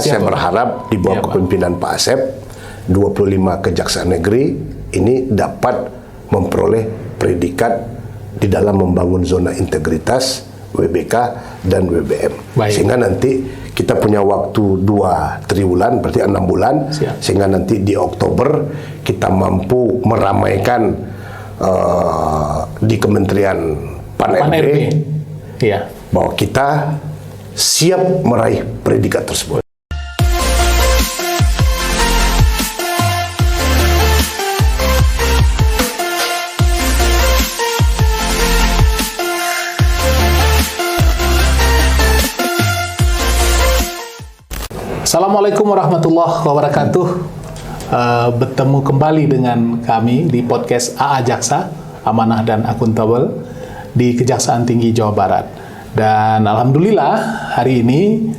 saya berharap di bawah kepemimpinan Pak Asep, 25 kejaksaan negeri ini dapat memperoleh predikat di dalam membangun zona integritas WBK dan WBM. Sehingga nanti kita punya waktu 2 triwulan, berarti 6 bulan. Sehingga nanti di Oktober kita mampu meramaikan di Kementerian Pan-RB bahwa kita siap meraih predikat tersebut. Assalamualaikum warahmatullahi wabarakatuh. Bertemu kembali dengan kami di podcast AA Jaksa, Amanah dan Akuntabel di Kejaksaan Tinggi Jawa Barat. Dan alhamdulillah hari ini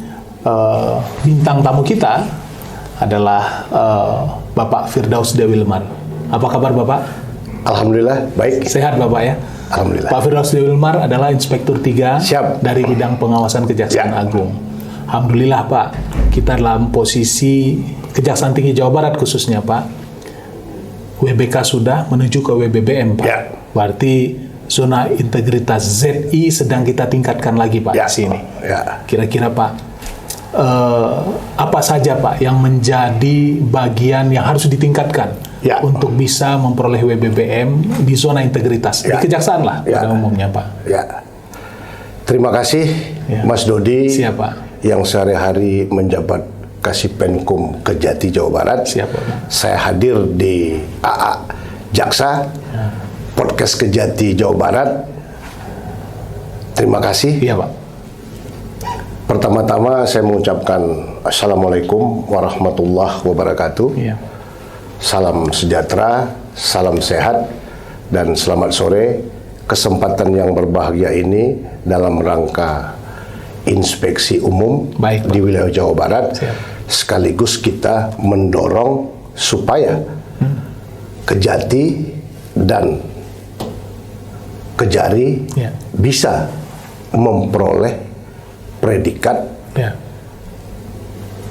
bintang tamu kita adalah Bapak Firdaus Dewilmar. Apa kabar Bapak? Alhamdulillah baik. Sehat Bapak ya? Alhamdulillah. Pak Firdaus Dewilmar adalah Inspektur 3 dari bidang pengawasan Kejaksaan Agung. Alhamdulillah Pak, kita dalam posisi Kejaksaan Tinggi Jawa Barat khususnya Pak, WBK sudah menuju ke WBBM Pak. Berarti zona integritas ZI sedang kita tingkatkan lagi Pak di sini. Kira-kira Pak, apa saja Pak yang menjadi bagian yang harus ditingkatkan untuk bisa memperoleh WBBM di zona integritas di kejaksaan lah pada umumnya Pak. Terima kasih Mas Dodi. Siapa? Yang sehari-hari menjabat Kasipenkum Kejati Jawa Barat. Saya hadir di AA Jaksa, podcast Kejati Jawa Barat. Terima kasih. Iya Pak. Pertama-tama saya mengucapkan Assalamualaikum warahmatullahi wabarakatuh. Salam sejahtera, salam sehat, dan selamat sore. Kesempatan yang berbahagia ini dalam rangka inspeksi umum di wilayah Jawa Barat, sekaligus kita mendorong supaya Kejati dan Kejari bisa memperoleh predikat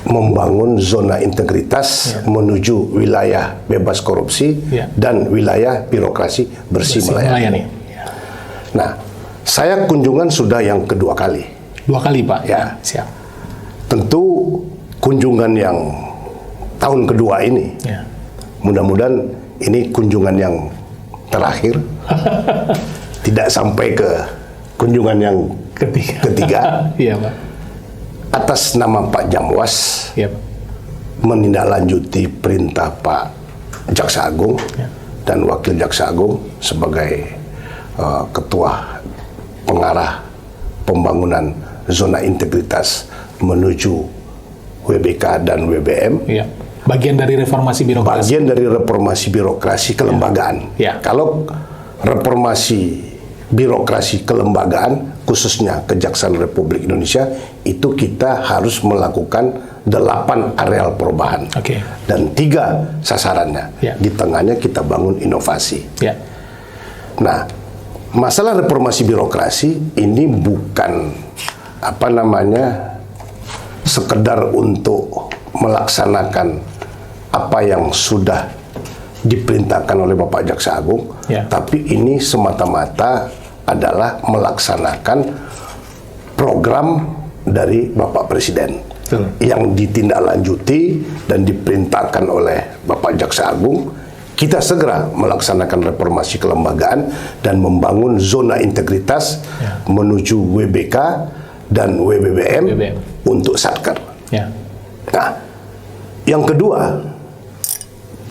membangun zona integritas menuju wilayah bebas korupsi dan wilayah birokrasi bersih melayani. Nah, saya kunjungan sudah yang kedua kali. 2 kali Pak. Siap. Tentu kunjungan yang tahun kedua ini, mudah-mudahan ini kunjungan yang terakhir, tidak sampai ke kunjungan yang ketiga. Pak. Atas nama Pak Jamwas, menindaklanjuti perintah Pak Jaksa Agung dan Wakil Jaksa Agung sebagai Ketua Pengarah Pembangunan Zona Integritas menuju WBK dan WBM. Bagian dari reformasi birokrasi. Bagian dari reformasi birokrasi kelembagaan. Kalau reformasi birokrasi kelembagaan, khususnya Kejaksaan Republik Indonesia, itu kita harus melakukan 8 areal perubahan. Dan 3 sasarannya. Di tengahnya kita bangun inovasi. Nah, masalah reformasi birokrasi ini bukan sekedar untuk melaksanakan apa yang sudah diperintahkan oleh Bapak Jaksa Agung, tapi ini semata-mata adalah melaksanakan program dari Bapak Presiden yang ditindaklanjuti dan diperintahkan oleh Bapak Jaksa Agung. Kita segera melaksanakan reformasi kelembagaan dan membangun zona integritas menuju WBK dan WBBM untuk Satker. Nah, yang kedua,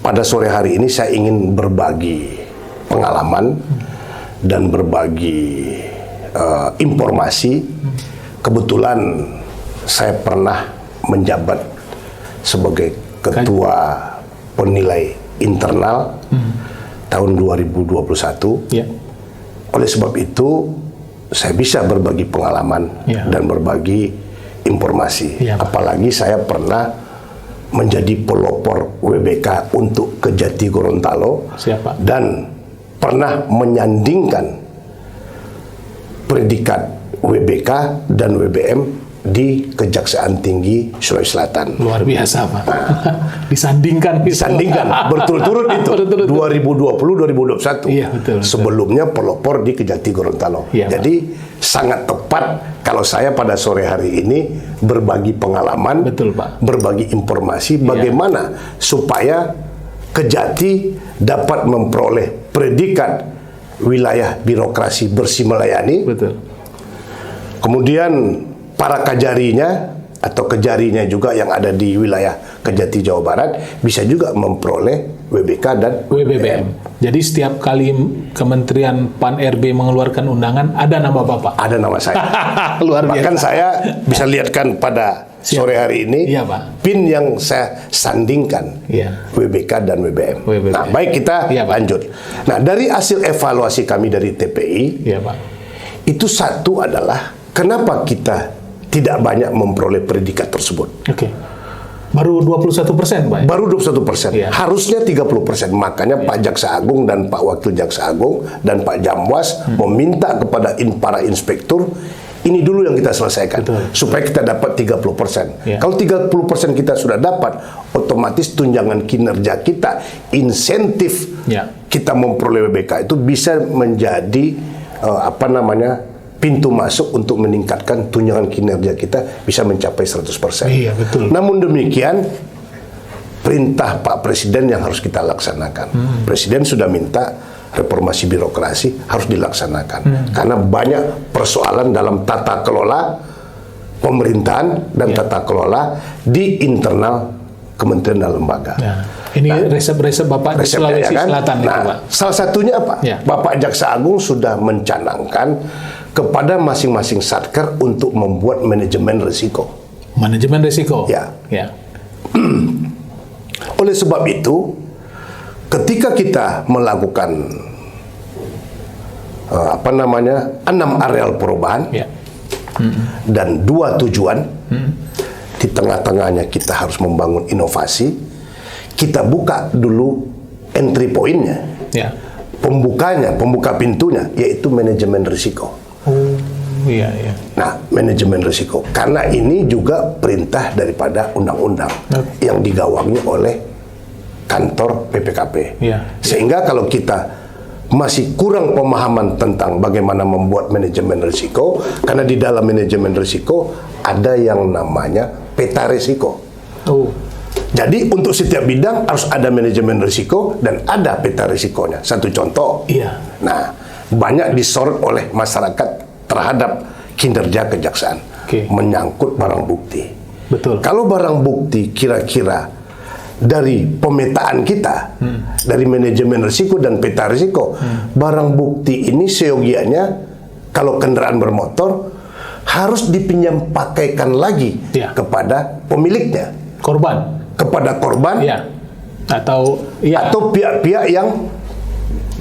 pada sore hari ini saya ingin berbagi pengalaman dan berbagi informasi. Kebetulan saya pernah menjabat sebagai Ketua Penilai Internal tahun 2021. Oleh sebab itu saya bisa berbagi pengalaman dan berbagi informasi. Apalagi saya pernah menjadi pelopor WBK untuk Kejati Gorontalo dan pernah menyandingkan predikat WBK dan WBM di Kejaksaan Tinggi Sulawesi Selatan. Luar biasa, Pak. Disandingkan Berturut-turut itu. Berturut-turut. 2020-2021. Iya, betul. Sebelumnya pelopor di Kejati Gorontalo. Iya, jadi sangat tepat kalau saya pada sore hari ini berbagi pengalaman, betul, Pak, berbagi informasi bagaimana supaya Kejati dapat memperoleh predikat wilayah birokrasi bersih melayani. Betul. Kemudian para kajarinya atau kejarinya juga yang ada di wilayah Kejati Jawa Barat bisa juga memperoleh WBK dan WBBM. Jadi setiap kali Kementerian Pan-RB mengeluarkan undangan ada nama Bapak. Ada nama saya. Luar biasa. Bahkan saya bisa lihatkan pada sore hari ini, iya, Pak, PIN yang saya sandingkan, iya, WBK dan WBM. WBBM. Nah, baik, kita iya, lanjut. Nah, dari hasil evaluasi kami dari TPI, iya, Pak, itu satu adalah kenapa kita tidak banyak memperoleh predikat tersebut. Oke. Baru 21%, Pak. Baru 21%. Iya. Harusnya 30%. Makanya Pak Jaksa Agung dan Pak Wakil Jaksa Agung dan Pak Jamwas meminta kepada para inspektur, ini dulu yang kita selesaikan. Betul. Supaya kita dapat 30%. Ya. Kalau 30% kita sudah dapat, otomatis tunjangan kinerja kita, insentif Ya. kita memperoleh WBK itu bisa menjadi pintu masuk untuk meningkatkan tunjangan kinerja kita bisa mencapai 100%. Iya, betul. Namun demikian, perintah Pak Presiden yang harus kita laksanakan. Presiden sudah minta reformasi birokrasi harus dilaksanakan. Karena banyak persoalan dalam tata kelola pemerintahan dan tata kelola di internal kementerian dan lembaga. Nah, ini resep-resep Bapak di Sulawesi Selatan itu, Pak. Salah satunya apa? Ya. Bapak Jaksa Agung sudah mencanangkan kepada masing-masing satker untuk membuat manajemen risiko. Manajemen risiko. Ya. Ya. Oleh sebab itu, ketika kita melakukan 6 areal perubahan Ya. dan 2 tujuan, di tengah-tengahnya kita harus membangun inovasi. Kita buka dulu entry point-nya, Ya. pembuka pintunya, yaitu manajemen risiko. Oh, iya, iya. Nah, manajemen risiko, karena ini juga perintah daripada undang-undang yang digawangi oleh kantor PPKP. Ya. Sehingga kalau kita masih kurang pemahaman tentang bagaimana membuat manajemen risiko, karena di dalam manajemen risiko ada yang namanya peta risiko. Oh. Jadi untuk setiap bidang harus ada manajemen risiko dan ada peta risikonya. Satu contoh. Iya. Nah, banyak disorot oleh masyarakat terhadap kinerja kejaksaan. Oke. Menyangkut barang bukti. Betul. Kalau barang bukti kira-kira dari pemetaan kita, dari manajemen risiko dan peta risiko, barang bukti ini seyogianya kalau kendaraan bermotor harus dipinjam pakaikan lagi kepada pemiliknya, kepada korban, atau pihak-pihak yang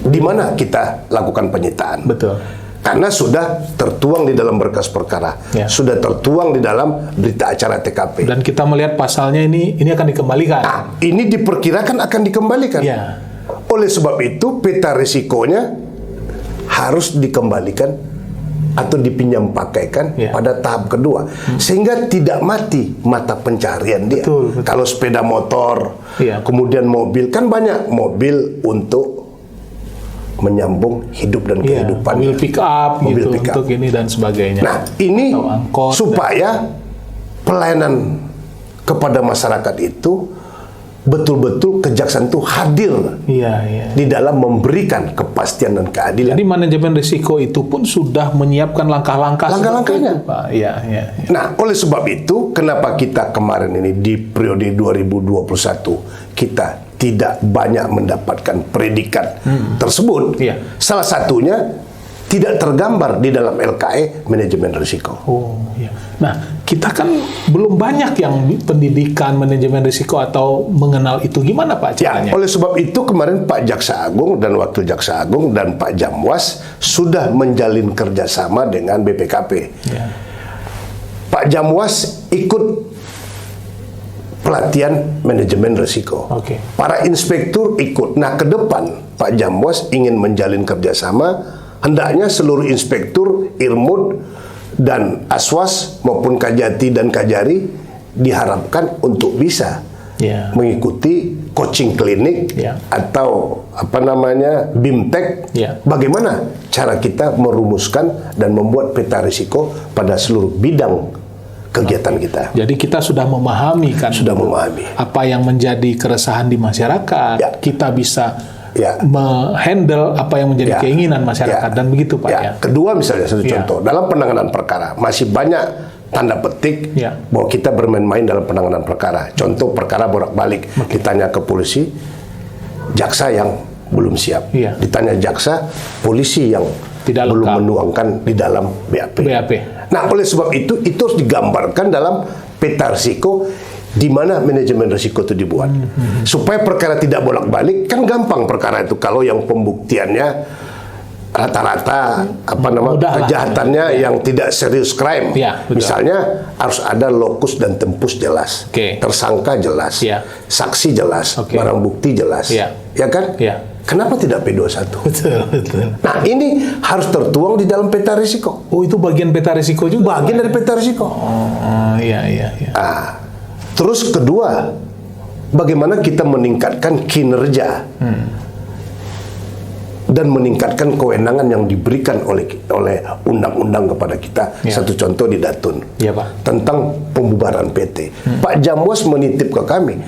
di mana kita lakukan penyitaan. Betul. Karena sudah tertuang di dalam berkas perkara, sudah tertuang di dalam berita acara TKP. Dan kita melihat pasalnya ini akan dikembalikan. Nah, ini diperkirakan akan dikembalikan. Ya. Oleh sebab itu peta risikonya harus dikembalikan atau dipinjam pakaikan pada tahap kedua, sehingga tidak mati mata pencarian dia. Betul. Kalau sepeda motor, kemudian mobil, kan banyak mobil untuk menyambung hidup dan kehidupan. Mobil pick up gitu, pick up. untuk ini dan sebagainya. Nah, ini angkot, supaya pelayanan kepada masyarakat itu betul-betul kejaksaan itu hadir di dalam memberikan kepastian dan keadilan. Jadi manajemen risiko itu pun sudah menyiapkan langkah-langkahnya, Pak. Nah, oleh sebab itu, kenapa kita kemarin ini di periode 2021 kita tidak banyak mendapatkan predikat tersebut. Salah satunya tidak tergambar di dalam LKE manajemen risiko. Nah, kita kan belum banyak yang pendidikan manajemen risiko atau mengenal itu. Gimana, Pak, caranya? Oleh sebab itu kemarin Pak Jaksa Agung dan Wakil Jaksa Agung dan Pak Jamwas sudah menjalin kerjasama dengan BPKP. Pak Jamwas ikut pelatihan manajemen risiko. Para inspektur ikut. Nah, ke depan Pak Jamwas ingin menjalin kerjasama. Hendaknya seluruh inspektur, IRMUD, dan Aswas maupun Kajati dan Kajari diharapkan untuk bisa mengikuti coaching klinik atau BIMTEK. Bagaimana cara kita merumuskan dan membuat peta risiko pada seluruh bidang kegiatan kita. Jadi kita sudah memahami kan, apa yang menjadi keresahan di masyarakat. Kita bisa menghandle apa yang menjadi keinginan masyarakat dan begitu Pak. Kedua misalnya satu contoh dalam penanganan perkara masih banyak tanda petik bahwa kita bermain-main dalam penanganan perkara. Contoh perkara bolak-balik, ditanya ke polisi, jaksa yang belum siap. Ditanya jaksa, polisi yang belum menuangkan di dalam BAP. Nah, oleh sebab itu harus digambarkan dalam peta risiko di mana manajemen risiko itu dibuat. Supaya perkara tidak bolak-balik, kan gampang perkara itu kalau yang pembuktiannya rata-rata kejahatannya yang tidak serius crime. Misalnya harus ada lokus dan tempus jelas, tersangka jelas, saksi jelas, barang bukti jelas, ya kan? Kenapa tidak P21? Betul. Nah, ini harus tertuang di dalam peta risiko. Oh, itu bagian peta risiko juga? Bagian dari peta risiko. Iya. Terus kedua, bagaimana kita meningkatkan kinerja dan meningkatkan kewenangan yang diberikan oleh undang-undang kepada kita. Satu contoh di Datun Pak. Tentang pembubaran PT. Pak Jamwas menitip ke kami,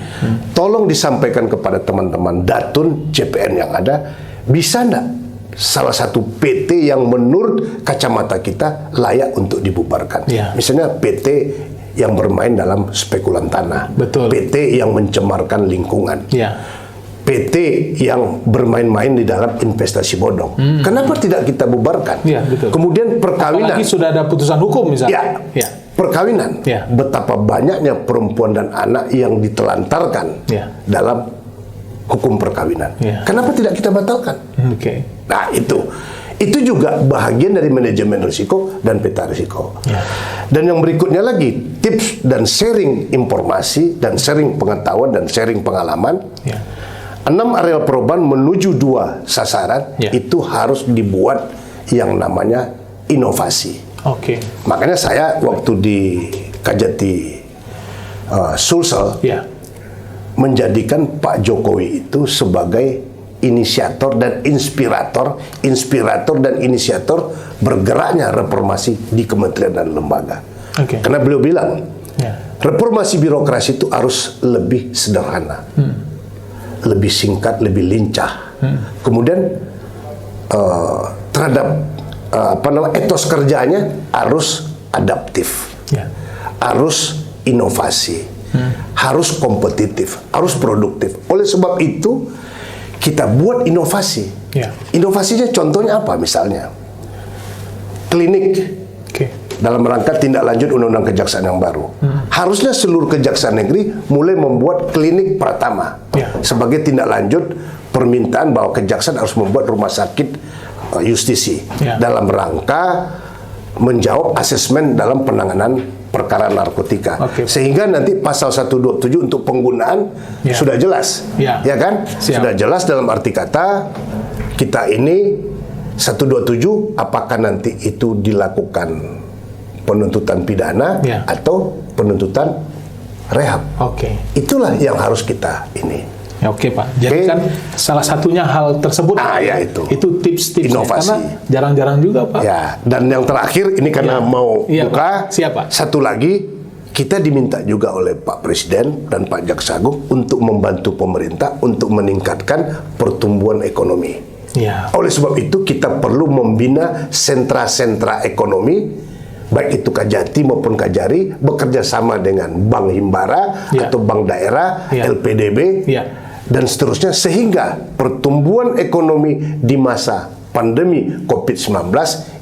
tolong disampaikan kepada teman-teman Datun CPN yang ada, bisa enggak salah satu PT yang menurut kacamata kita layak untuk dibubarkan. Misalnya PT yang bermain dalam spekulan tanah, PT yang mencemarkan lingkungan, PT yang bermain-main di dalam investasi bodong. Kenapa tidak kita bubarkan? Kemudian perkawinan. Apalagi sudah ada putusan hukum misalnya. Perkawinan. Betapa banyaknya perempuan dan anak yang ditelantarkan dalam hukum perkawinan. Kenapa tidak kita batalkan? Nah, itu juga bahagian dari manajemen risiko dan peta risiko. Dan yang berikutnya lagi, tips dan sharing informasi dan sharing pengetahuan dan sharing pengalaman. 6 areal perubahan menuju 2 sasaran itu harus dibuat yang namanya inovasi. Makanya saya waktu di Kajati Sulsel menjadikan Pak Jokowi itu sebagai inisiator dan inspirator dan inisiator bergeraknya reformasi di kementerian dan lembaga. Karena beliau bilang reformasi birokrasi itu harus lebih sederhana, lebih singkat, lebih lincah. Kemudian terhadap etos kerjanya harus adaptif, harus inovasi, harus kompetitif, harus produktif. Oleh sebab itu kita buat inovasi. Inovasinya contohnya apa? Misalnya klinik dalam rangka tindak lanjut Undang-Undang Kejaksaan yang baru. Harusnya seluruh kejaksaan negeri mulai membuat klinik pratama sebagai tindak lanjut permintaan bahwa kejaksaan harus membuat rumah sakit justisi dalam rangka menjawab asesmen dalam penanganan perkara narkotika. Sehingga nanti pasal 127 untuk penggunaan sudah jelas. Ya kan? Sudah jelas dalam arti kata kita ini 127 apakah nanti itu dilakukan penuntutan pidana atau penuntutan rehab. Itulah yang harus kita ini. Pak. Jadi kan salah satunya hal tersebut. Itu tips-tips inovasi. Karena jarang-jarang juga Pak. Dan yang terakhir ini karena mau buka. Siapa? Satu lagi, kita diminta juga oleh Pak Presiden dan Pak Jaksa Agung untuk membantu pemerintah untuk meningkatkan pertumbuhan ekonomi. Oleh sebab itu kita perlu membina sentra-sentra ekonomi, baik itu Kajati maupun Kajari, bekerja sama dengan Bank Himbara atau Bank Daerah, LPDB, dan seterusnya, sehingga pertumbuhan ekonomi di masa pandemi COVID-19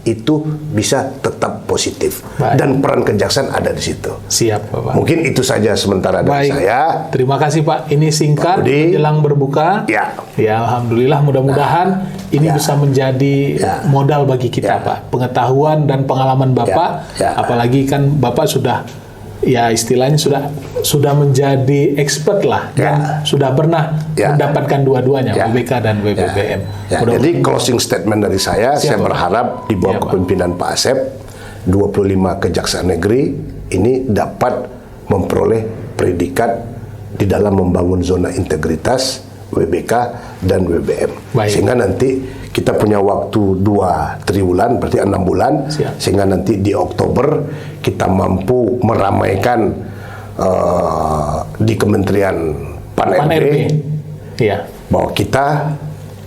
itu bisa tetap positif. Dan peran kejaksaan ada di situ. Siap, Bapak. Mungkin itu saja sementara dari saya. Terima kasih Pak. Ini singkat menjelang berbuka. Alhamdulillah, mudah-mudahan ini bisa menjadi modal bagi kita Pak. Pengetahuan dan pengalaman Bapak, apalagi kan Bapak sudah istilahnya sudah menjadi expert lah dan sudah pernah mendapatkan dua-duanya, WBK dan WBBM. Jadi closing statement dari saya berharap di bawah kepemimpinan Pak Asep 25 kejaksaan negeri ini dapat memperoleh predikat di dalam membangun zona integritas WBK dan WBM. Baik. Sehingga nanti kita punya waktu 2 triwulan, berarti 6 bulan. Siap. Sehingga nanti di Oktober kita mampu meramaikan di Kementerian Pan-RB Iya. bahwa kita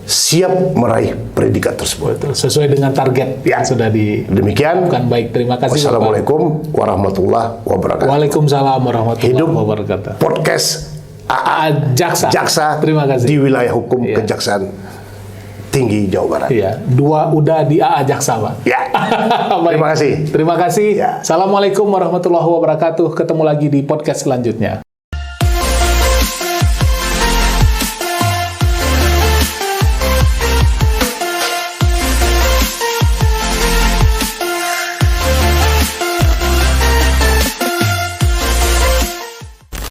siap meraih predikat tersebut. Betul. Sesuai dengan target yang sudah Demikian. Baik, terima kasih. Wassalamualaikum warahmatullahi wabarakatuh. Waalaikumsalam warahmatullahi Hidup wabarakatuh. Podcast AA Jaksa. Terima kasih. di wilayah hukum Iya. Kejaksaan Tinggi Jawa Barat. Iya, 2 udah di AA Jaksa, Pak. Ya. Baik. Terima kasih. Terima kasih. Ya. Assalamualaikum warahmatullahi wabarakatuh. Ketemu lagi di podcast selanjutnya.